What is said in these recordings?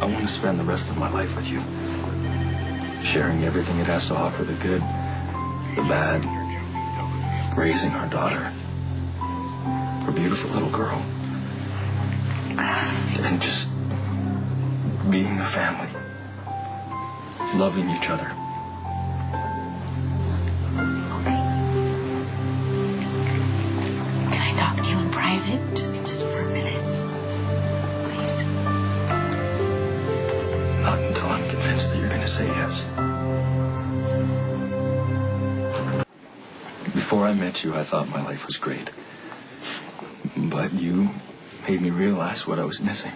I want to spend the rest of my life with you, sharing everything it has to offer, the good, the bad, raising our daughter, our beautiful little girl, and just being a family, loving each other. Okay. Can I talk to you in private, just for a minute, please? Not until I'm convinced that you're going to say yes. Before I met you, I thought my life was great. But you made me realize what I was missing.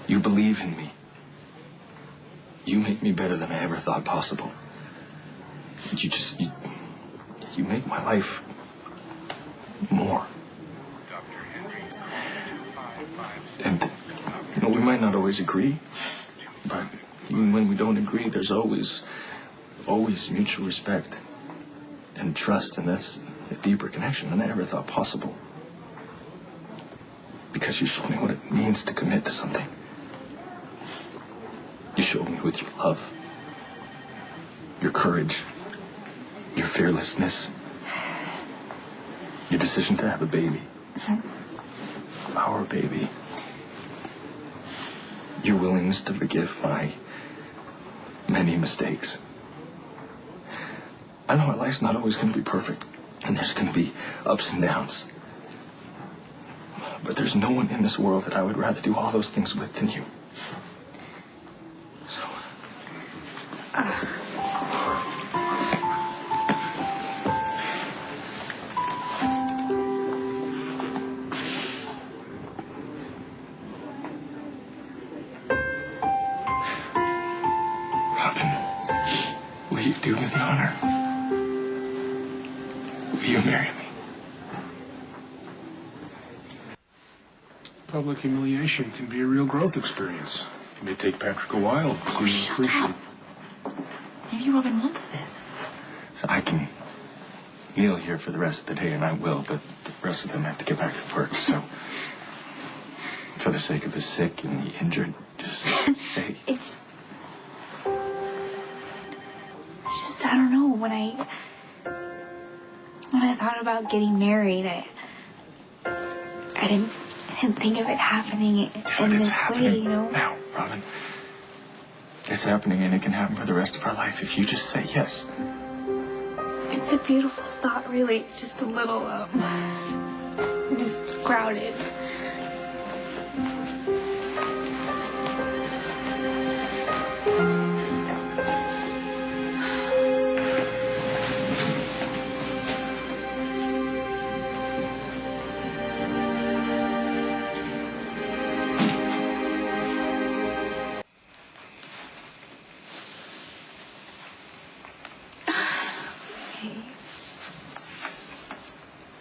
You believe in me. You make me better than I ever thought possible. You make my life more. And, we might not always agree, but even when we don't agree, there's always mutual respect and trust, and that's a deeper connection than I ever thought possible. Because you showed me what it means to commit to something. You showed me with your love, your courage, your fearlessness, your decision to have a baby, our baby, your willingness to forgive my many mistakes. I know our life's not always going to be perfect, and there's going to be ups and downs. But there's no one in this world that I would rather do all those things with than you. So... Robin, will you do me the honor? Will you marry me? Public humiliation can be a real growth experience. It may take Patrick a while to appreciate. Maybe Robin wants this. So I can kneel here for the rest of the day, and I will, but the rest of them have to get back to work, so... For the sake of the sick and the injured, just say... It's just, I don't know, when I thought about getting married, I didn't think of it happening in this way, you know? Now, Robin. It's happening, and it can happen for the rest of our life if you just say yes. It's a beautiful thought, really. It's just a little, just crowded.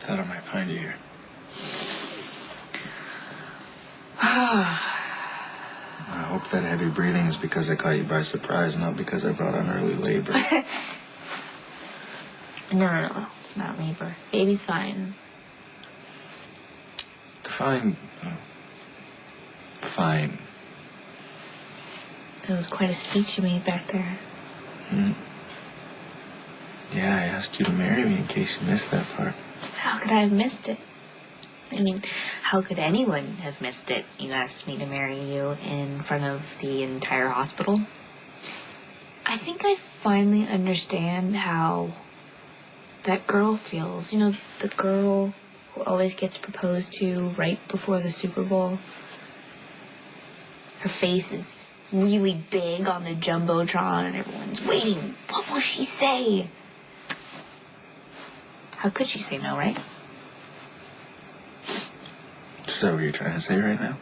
Thought I might find you here. I hope that heavy breathing is because I caught you by surprise, not because I brought on early labor. No, it's not labor. Baby's fine. Fine. Fine. That was quite a speech you made back there. Yeah, I asked you to marry me in case you missed that part. How could I have missed it? I mean, how could anyone have missed it? You asked me to marry you in front of the entire hospital. I think I finally understand how that girl feels. You know, the girl who always gets proposed to right before the Super Bowl. Her face is really big on the Jumbotron and everyone's waiting. What will she say? How could she say no, right? Is that what you're trying to say right now?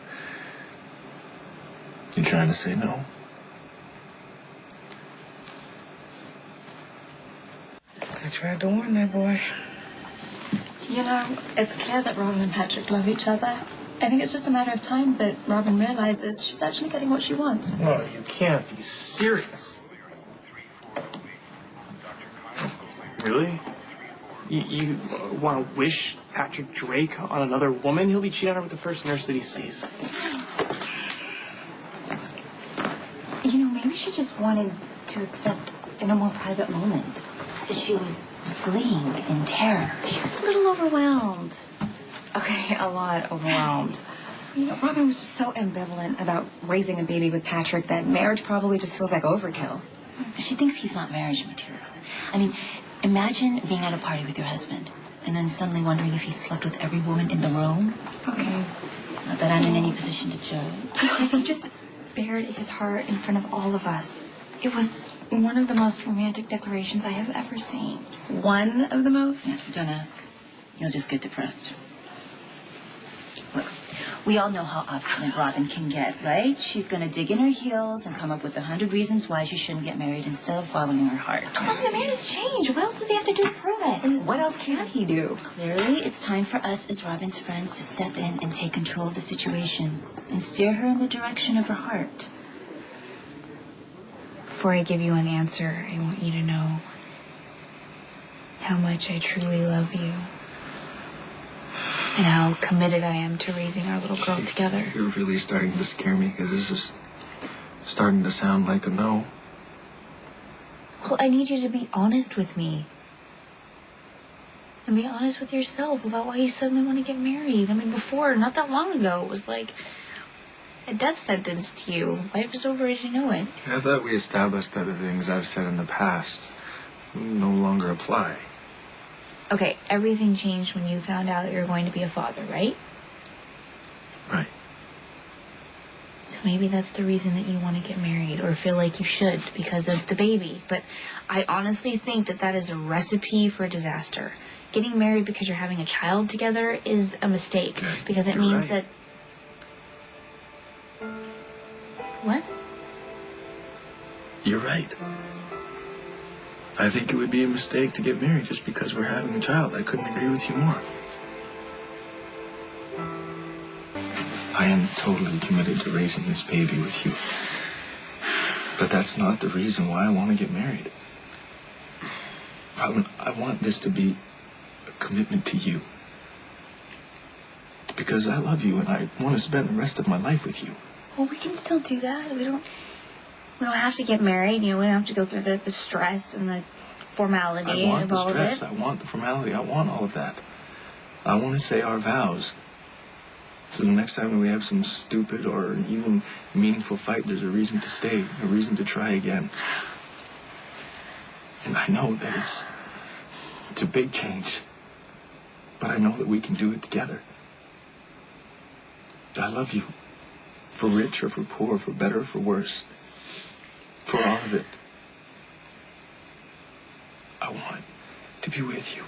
You're trying to say no? I tried to warn that boy. You know, it's clear that Robin and Patrick love each other. I think it's just a matter of time that Robin realizes she's actually getting what she wants. No, you can't be serious. Really? You want to wish Patrick Drake on another woman? He'll be cheating on her with the first nurse that he sees. maybe she just wanted to accept in a more private moment. She was fleeing in terror. She was a little overwhelmed. Okay, a lot overwhelmed. You know, Robin was just so ambivalent about raising a baby with Patrick that marriage probably just feels like overkill. She thinks he's not marriage material. I mean, imagine being at a party with your husband and then suddenly wondering if he slept with every woman in the room. Okay. Not that I'm in any position to judge. He just bared his heart in front of all of us. It was one of the most romantic declarations I have ever seen. One of the most? Don't ask. You'll just get depressed. Look, we all know how obstinate Robin can get, right? She's going to dig in her heels and come up with 100 reasons why she shouldn't get married instead of following her heart. Come on, the man has changed. What else does he have to do to prove it? And what else can he do? Clearly, it's time for us as Robin's friends to step in and take control of the situation and steer her in the direction of her heart. Before I give you an answer, I want you to know how much I truly love you and how committed I am to raising our little girl together. You're really starting to scare me because this is starting to sound like a no. Well, I need you to be honest with me. And be honest with yourself about why you suddenly want to get married. I mean, before, not that long ago, it was like a death sentence to you. Life is over as you know it. I thought we established that the things I've said in the past no longer apply. Okay, everything changed when you found out you were going to be a father, right? Right. So maybe that's the reason that you want to get married or feel like you should because of the baby. But I honestly think that that is a recipe for disaster. Getting married because you're having a child together is a mistake Okay, because it you're means right. that... What? You're right. I think it would be a mistake to get married just because we're having a child. I couldn't agree with you more. I am totally committed to raising this baby with you. But that's not the reason why I want to get married. Robin, I want this to be a commitment to you. Because I love you and I want to spend the rest of my life with you. Well, we can still do that. We don't have to get married. You know, we don't have to go through the stress and the formality I want of the all stress. of it. I want the formality. I want all of that. I want to say our vows. So the next time we have some stupid or even meaningful fight, there's a reason to stay, a reason to try again. And I know that it's a big change, but I know that we can do it together. I love you. For rich or for poor, for better or for worse. For all of it. I want to be with you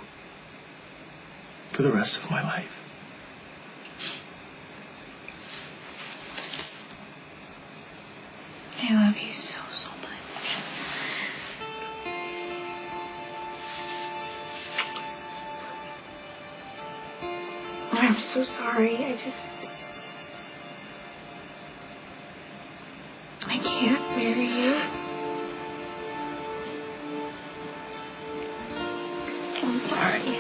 for the rest of my life. I love you so, so much. I'm so sorry. I can't marry you. I'm sorry.